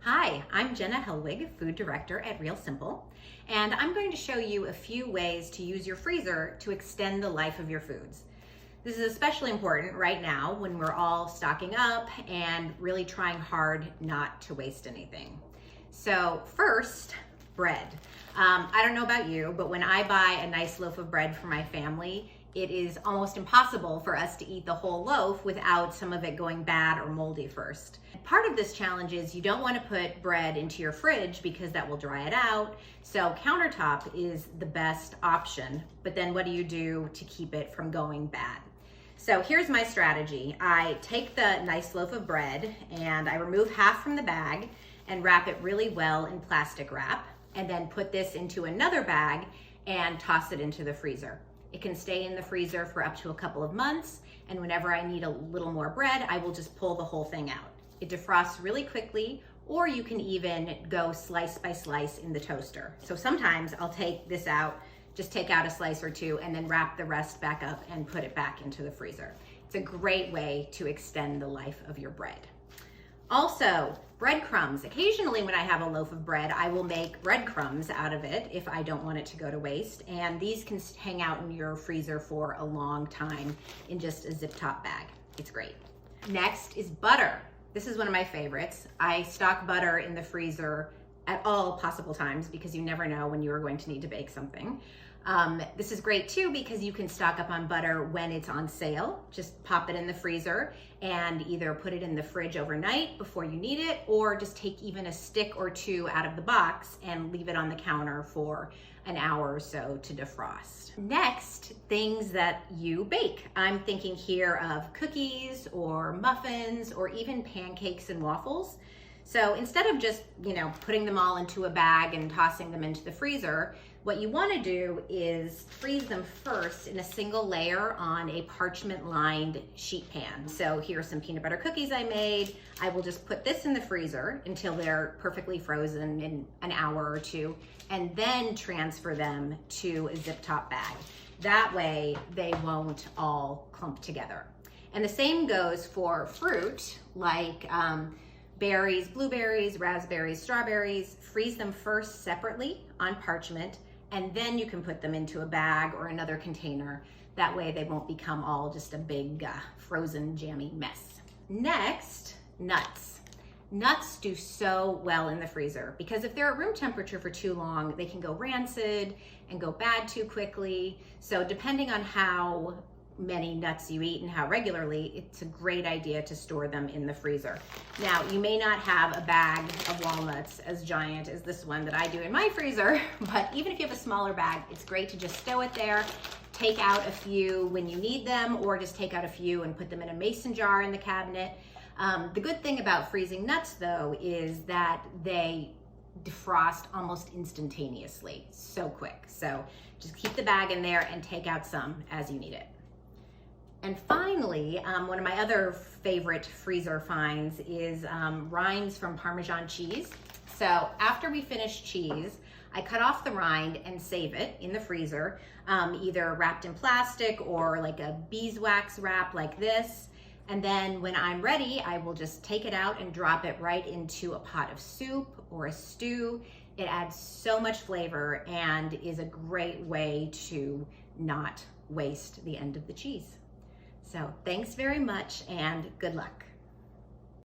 Hi, I'm Jenna Helwig, Food Director at Real Simple, and I'm going to show you a few ways to use your freezer to extend the life of your foods. This is especially important right now when we're all stocking up and really trying hard not to waste anything. So first, bread. I don't know about you, but when I buy a nice loaf of bread for my family, it is almost impossible for us to eat the whole loaf without some of it going bad or moldy first. Part of this challenge is you don't want to put bread into your fridge because that will dry it out. So countertop is the best option, but then what do you do to keep it from going bad? So here's my strategy. I take the nice loaf of bread and I remove half from the bag and wrap it really well in plastic wrap, and then put this into another bag and toss it into the freezer. It can stay in the freezer for up to a couple of months, and whenever I need a little more bread, I will just pull the whole thing out. It defrosts really quickly, or you can even go slice by slice in the toaster. So sometimes I'll take this out, just take out a slice or two, and then wrap the rest back up and put it back into the freezer. It's a great way to extend the life of your bread. Also, breadcrumbs. Occasionally when I have a loaf of bread, I will make breadcrumbs out of it if I don't want it to go to waste. And these can hang out in your freezer for a long time in just a zip top bag. It's great. Next is butter. This is one of my favorites. I stock butter in the freezer at all possible times because you never know when you are going to need to bake something. This is great too because you can stock up on butter when it's on sale. Just pop it in the freezer and either put it in the fridge overnight before you need it, or just take even a stick or two out of the box and leave it on the counter for an hour or so to defrost. Next, things that you bake. I'm thinking here of cookies or muffins or even pancakes and waffles. So instead of just, putting them all into a bag and tossing them into the freezer, what you want to do is freeze them first in a single layer on a parchment-lined sheet pan. So here's some peanut butter cookies I made. I will just put this in the freezer until they're perfectly frozen in an hour or two, and then transfer them to a zip top bag. That way they won't all clump together. And the same goes for fruit, like berries, blueberries, raspberries, strawberries. Freeze them first separately on parchment, and then you can put them into a bag or another container. That way they won't become all just a big frozen jammy mess. Next, nuts. Nuts do so well in the freezer because if they're at room temperature for too long, they can go rancid and go bad too quickly. So depending on how many nuts you eat and how regularly, it's a great idea to store them in the freezer. Now, you may not have a bag of walnuts as giant as this one that I do in my freezer, but even if you have a smaller bag, it's great to just stow it there, take out a few when you need them, or just take out a few and put them in a mason jar in the cabinet. The good thing about freezing nuts though is that they defrost almost instantaneously, so quick. So just keep the bag in there and take out some as you need it. And finally, one of my other favorite freezer finds is rinds from Parmesan cheese. So after we finish cheese, I cut off the rind and save it in the freezer, either wrapped in plastic or like a beeswax wrap like this. And then when I'm ready, I will just take it out and drop it right into a pot of soup or a stew. It adds so much flavor and is a great way to not waste the end of the cheese. So thanks very much and good luck.